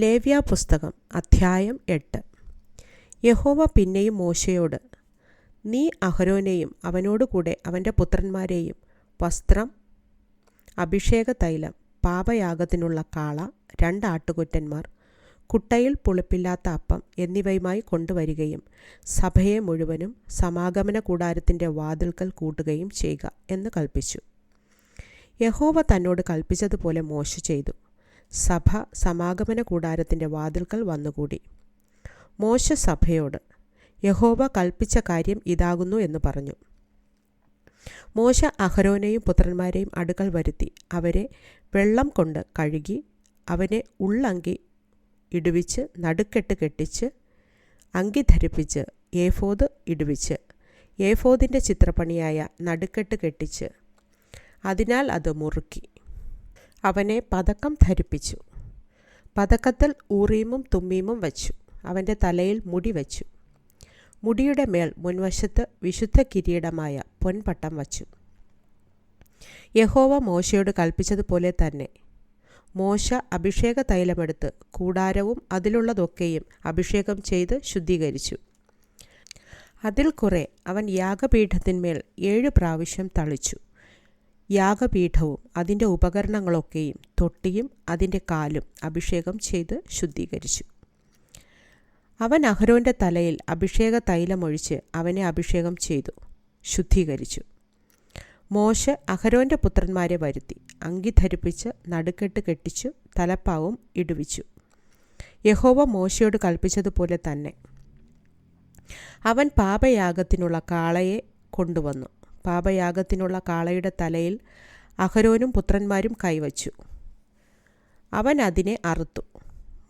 ലേവ്യാപുസ്തകം അധ്യായം 8. യഹോവ പിന്നെയും മോശെയോട്, നീ അഹരോനെയും അവനോടുകൂടെ അവൻ്റെ പുത്രന്മാരെയും വസ്ത്രം, അഭിഷേകതൈലം, പാപയാഗത്തിനുള്ള കാള, 2 ആട്ടുകൊറ്റന്മാർ, കുട്ടയിൽ പുളിപ്പില്ലാത്ത അപ്പം എന്നിവയുമായി കൊണ്ടുവരികയും സഭയെ മുഴുവനും സമാഗമന കൂടാരത്തിൻ്റെ വാതിൽക്കൽ കൂട്ടുകയും ചെയ്യുക എന്ന് കൽപ്പിച്ചു. യഹോവ തന്നോട് കൽപ്പിച്ചതുപോലെ മോശെ ചെയ്തു. സഭ സമാഗമന കൂടാരത്തിൻ്റെ വാതിൽക്കൽ വന്നുകൂടി. മോശെ സഭയോട്, യഹോവ കൽപ്പിച്ച കാര്യം ഇതാകുന്നു എന്ന് പറഞ്ഞു. മോശെ അഹരോനെയും പുത്രന്മാരെയും അടുക്കൽ വരുത്തി അവരെ വെള്ളം കൊണ്ട് കഴുകി, അവനെ ഉള്ളങ്കി ഇടുവിച്ച് നടുക്കെട്ട് കെട്ടിച്ച്, അങ്കി ധരിപ്പിച്ച്, ഏഫോദ് ഇടുവിച്ച്, ഏഫോദിൻ്റെ ചിത്രപ്പണിയായ നടുക്കെട്ട് കെട്ടിച്ച്, അതിനാൽ അത് മുറുക്കി. അവനെ പതക്കം ധരിപ്പിച്ചു. പതക്കത്തിൽ ഊറീമും തുമ്മീമും വച്ചു. അവൻ്റെ തലയിൽ മുടി വച്ചു. മുടിയുടെ മേൽ മുൻവശത്ത് വിശുദ്ധ കിരീടമായ പൊൻപട്ടം വച്ചു. യഹോവ മോശയോട് കൽപ്പിച്ചതുപോലെ തന്നെ മോശ അഭിഷേക തൈലമെടുത്ത് കൂടാരവും അതിലുള്ളതൊക്കെയും അഭിഷേകം ചെയ്ത് ശുദ്ധീകരിച്ചു. അതിൽ കുറെ അവൻ യാഗപീഠത്തിന്മേൽ 7 പ്രാവശ്യം തളിച്ചു. യാഗപീഠവും അതിൻ്റെ ഉപകരണങ്ങളൊക്കെയും തൊട്ടിയും അതിൻ്റെ കാലും അഭിഷേകം ചെയ്ത് ശുദ്ധീകരിച്ചു. അവൻ അഹരോൻ്റെ തലയിൽ അഭിഷേക തൈലമൊഴിച്ച് അവനെ അഭിഷേകം ചെയ്തു ശുദ്ധീകരിച്ചു. മോശെ അഹരോൻ്റെ പുത്രന്മാരെ വരുത്തി അങ്കി ധരിപ്പിച്ച് നടുക്കെട്ട് കെട്ടിച്ചു തലപ്പാവും ഇടുവിച്ചു. യഹോവ മോശയോട് കൽപ്പിച്ചതുപോലെ തന്നെ അവൻ പാപയാഗത്തിനുള്ള കാളയെ കൊണ്ടുവന്നു. പാപയാഗത്തിനുള്ള കാളയുടെ തലയിൽ അഹരോനും പുത്രന്മാരും കൈവച്ചു. അവൻ അതിനെ അറുത്തു.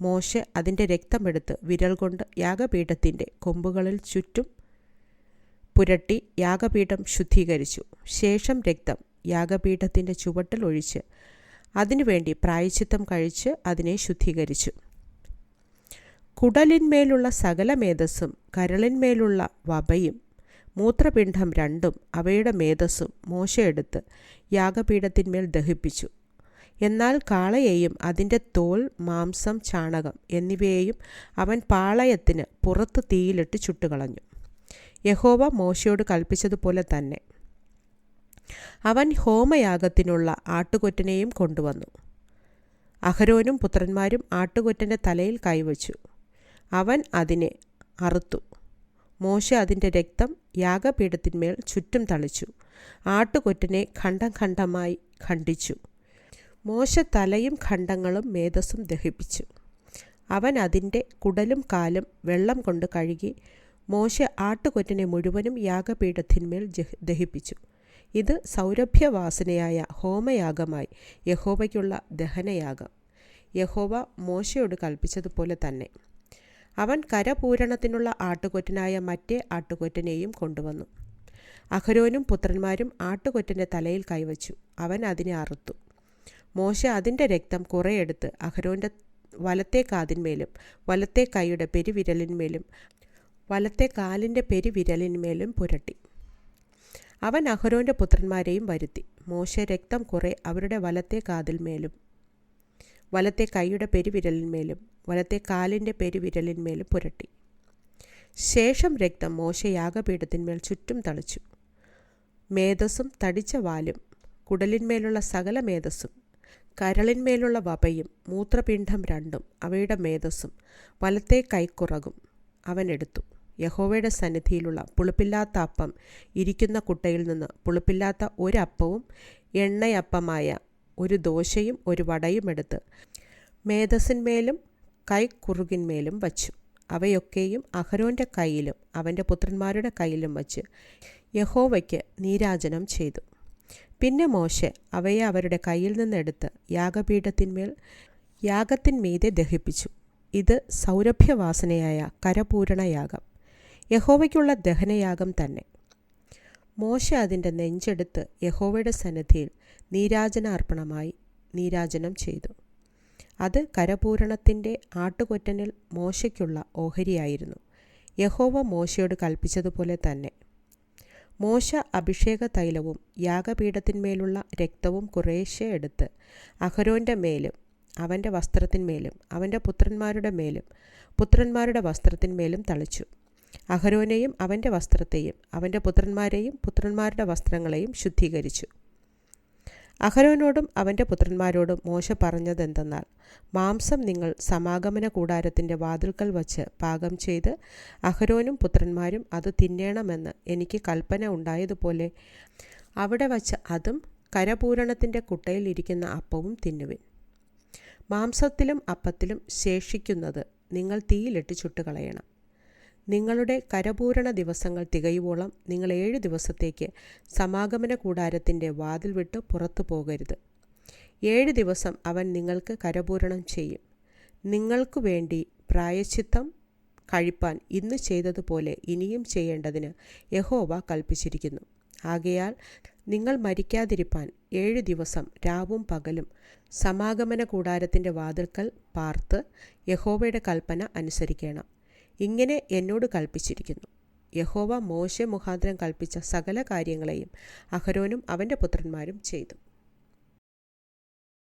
മോശെ അതിൻ്റെ രക്തമെടുത്ത് വിരൽ കൊണ്ട് യാഗപീഠത്തിൻ്റെ കൊമ്പുകളിൽ ചുറ്റും പുരട്ടി യാഗപീഠം ശുദ്ധീകരിച്ചു. ശേഷം രക്തം യാഗപീഠത്തിൻ്റെ ചുവട്ടിൽ ഒഴിച്ച് അതിനുവേണ്ടി പ്രായശ്ചിത്തം കഴിച്ച് അതിനെ ശുദ്ധീകരിച്ചു. കുടലിന്മേലുള്ള സകല മേധസ്സും കരളിന്മേലുള്ള വപയും മൂത്രപിണ്ഡം 2 അവയുടെ മേധസ്സും മോശെ എടുത്ത് യാഗപീഠത്തിന്മേൽ ദഹിപ്പിച്ചു. എന്നാൽ കാളയെയും അതിൻ്റെ തോൽ, മാംസം, ചാണകം എന്നിവയെയും അവൻ പാളയത്തിന് പുറത്ത് തീയിലിട്ട് ചുട്ടുകളഞ്ഞു. യഹോവ മോശയോട് കൽപ്പിച്ചതുപോലെ തന്നെ അവൻ ഹോമയാഗത്തിനുള്ള ആട്ടുകൊറ്റനെയും കൊണ്ടുവന്നു. അഹരോനും പുത്രന്മാരും ആട്ടുകൊറ്റൻ്റെ തലയിൽ കൈവച്ചു. അവൻ അതിനെ അറുത്തു. മോശെ അതിൻ്റെ രക്തം യാഗപീഠത്തിന്മേൽ ചുറ്റും തളിച്ചു. ആട്ടുകൊറ്റനെ ഖണ്ഡം ഖണ്ഡമായി ഖണ്ഡിച്ചു. മോശെ തലയും ഖണ്ഡങ്ങളും മേധസ്സും ദഹിപ്പിച്ചു. അവൻ അതിൻ്റെ കുടലും കാലും വെള്ളം കൊണ്ട് കഴുകി. മോശെ ആട്ടുകൊറ്റനെ മുഴുവനും യാഗപീഠത്തിന്മേൽ ദഹിപ്പിച്ചു. ഇത് സൗരഭ്യവാസനയായ ഹോമയാഗമായി യഹോവയ്ക്കുള്ള ദഹനയാഗം. യഹോവ മോശയോട് കൽപ്പിച്ചതുപോലെ തന്നെ അവൻ കരപൂരണത്തിനുള്ള ആട്ടുകൊറ്റനായ മറ്റേ ആട്ടുകൊറ്റനെയും കൊണ്ടുവന്നു. അഹരോനും പുത്രന്മാരും ആട്ടുകൊറ്റൻ്റെ തലയിൽ കൈവച്ചു. അവൻ അതിനെ അറുത്തു. മോശെ അതിൻ്റെ രക്തം കുറെ എടുത്ത് അഹരോൻ്റെ വലത്തെ കാതിന്മേലും വലത്തെ കൈയുടെ പെരുവിരലിന്മേലും വലത്തെ കാലിൻ്റെ പെരുവിരലിന്മേലും പുരട്ടി. അവൻ അഹരോൻ്റെ പുത്രന്മാരെയും വരുത്തി. മോശെ രക്തം കുറെ അവരുടെ വലത്തെ കാതിന്മേലും വലത്തെ കൈയുടെ പെരുവിരലിന്മേലും വലത്തെ കാലിൻ്റെ പെരുവിരലിന്മേലും പുരട്ടി. ശേഷം രക്തം മോശെ യാഗപീഠത്തിന്മേൽ ചുറ്റും തളിച്ചു. മേധസ്സും തടിച്ച വാലും കുടലിന്മേലുള്ള സകല മേധസ്സും കരളിന്മേലുള്ള വപയും മൂത്രപിണ്ഡം 2 അവയുടെ മേധസ്സും വലത്തെ കൈക്കുറകും അവൻ എടുത്തു. യഹോവയുടെ സന്നിധിയിലുള്ള പുളിപ്പില്ലാത്ത അപ്പം ഇരിക്കുന്ന കുട്ടയിൽ നിന്ന് പുളിപ്പില്ലാത്ത 1 അപ്പവും എണ്ണയപ്പമായ 1 ദോശയും 1 വടയും എടുത്ത് മേധസ്സിന്മേലും കൈക്കുറുകിന്മേലും വച്ചു. അവയൊക്കെയും അഹരോൻ്റെ കയ്യിലും അവൻ്റെ പുത്രന്മാരുടെ കയ്യിലും വച്ച് യഹോവയ്ക്ക് നീരാജനം ചെയ്തു. പിന്നെ മോശെ അവയെ അവരുടെ കയ്യിൽ നിന്നെടുത്ത് യാഗപീഠത്തിന്മേൽ യാഗത്തിന്മീതെ ദഹിപ്പിച്ചു. ഇത് സൗരഭ്യവാസനയായ കരപൂരണയാഗം, യഹോവയ്ക്കുള്ള ദഹനയാഗം തന്നെ. മോശെ അതിൻ്റെ നെഞ്ചെടുത്ത് യഹോവയുടെ സന്നിധിയിൽ നീരാജനാർപ്പണമായി നീരാജനം ചെയ്തു. അത് കരപൂരണത്തിൻ്റെ ആട്ടുകൊറ്റനിൽ മോശയ്ക്കുള്ള ഓഹരിയായിരുന്നു. യഹോവ മോശയോട് കൽപ്പിച്ചതുപോലെ തന്നെ മോശ അഭിഷേക തൈലവും യാഗപീഠത്തിന്മേലുള്ള രക്തവും കുറേശ്ശെ എടുത്ത് അഹരോൻ്റെ മേലും അവൻ്റെ വസ്ത്രത്തിന്മേലും അവൻ്റെ പുത്രന്മാരുടെ മേലും പുത്രന്മാരുടെ വസ്ത്രത്തിന്മേലും തളിച്ചു. അഹരോനെയും അവൻ്റെ വസ്ത്രത്തെയും അവൻ്റെ പുത്രന്മാരെയും പുത്രന്മാരുടെ വസ്ത്രങ്ങളെയും ശുദ്ധീകരിച്ചു. അഹരോനോടും അവൻ്റെ പുത്രന്മാരോടും മോശ പറഞ്ഞതെന്തെന്നാൽ, മാംസം നിങ്ങൾ സമാഗമന കൂടാരത്തിൻ്റെ വാതിൽക്കൽ വച്ച് പാകം ചെയ്ത് അഹരോനും പുത്രന്മാരും അത് തിന്നേണമെന്ന് എനിക്ക് കൽപ്പന ഉണ്ടായതുപോലെ അവിടെ വച്ച് അതും കരപൂരണത്തിൻ്റെ കുട്ടയിൽ ഇരിക്കുന്ന അപ്പവും തിന്നുവിൻ. മാംസത്തിലും അപ്പത്തിലും ശേഷിക്കുന്നത് നിങ്ങൾ തീയിലിട്ട് ചുട്ടുകളയണം. നിങ്ങളുടെ കരപൂരണ ദിവസങ്ങൾ തികയുവോളം നിങ്ങൾ 7 ദിവസത്തേക്ക് സമാഗമന കൂടാരത്തിൻ്റെ വാതിൽ വിട്ട് പുറത്തു പോകരുത്. 7 ദിവസം അവൻ നിങ്ങൾക്ക് കരപൂരണം ചെയ്യും. നിങ്ങൾക്കു വേണ്ടി പ്രായശ്ചിത്തം കഴിപ്പാൻ ഇന്ന് ചെയ്തതുപോലെ ഇനിയും ചെയ്യേണ്ടതിന് യഹോവ കൽപ്പിച്ചിരിക്കുന്നു. ആകയാൽ നിങ്ങൾ മരിക്കാതിരിപ്പാൻ 7 ദിവസം രാവും പകലും സമാഗമന കൂടാരത്തിൻ്റെ വാതിൽക്കൽ പാർത്ത് യഹോവയുടെ കൽപ്പന അനുസരിക്കണം. ഇങ്ങനെ എന്നോട് കൽപ്പിച്ചിരിക്കുന്നു. യഹോവ മോശെ മുഖാന്തരം കൽപ്പിച്ച സകല കാര്യങ്ങളെയും അഹരോനും അവൻ്റെ പുത്രന്മാരും ചെയ്തു.